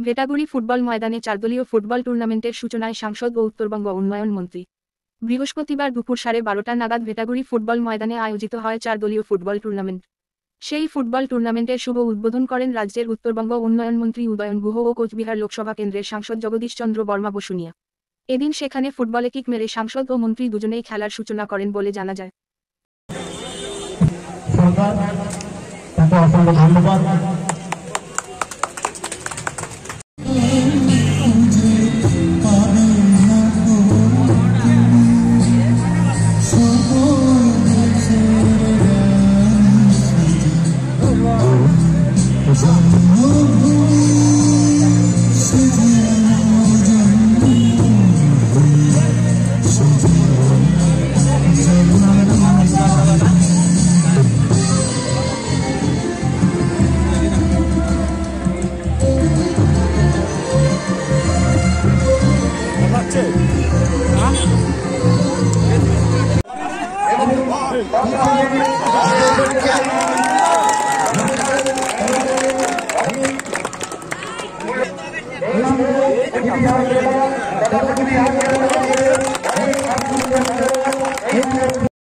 Bhetaguri football ময়দানে 4 দলীয় football টুর্নামেন্টের সূচনায় সাংসদ ও উত্তরবঙ্গ উন্নয়ন মন্ত্রী। বৃহস্পতিবার দুপুর 12:30 নাগাদ ভেটাগুড়ি ফুটবল ময়দানে আয়োজিত হয় 4 দলীয় ফুটবল টুর্নামেন্ট। সেই ফুটবল টুর্নামেন্টের শুভ উদ্বোধন করেন রাজ্যের উত্তরবঙ্গ উন্নয়ন মন্ত্রী উদয়ন গুহ ও কোচবিহার লোকসভা কেন্দ্রের সাংসদ জগদীশ চন্দ্র বর্মা বসুনিয়া। এদিন সেখানে ফুটবলে কিক মেরে সাংসদ ও মন্ত্রী দুজনেই খেলার সূচনা করেন বলে জানা যায়। Terima kasih.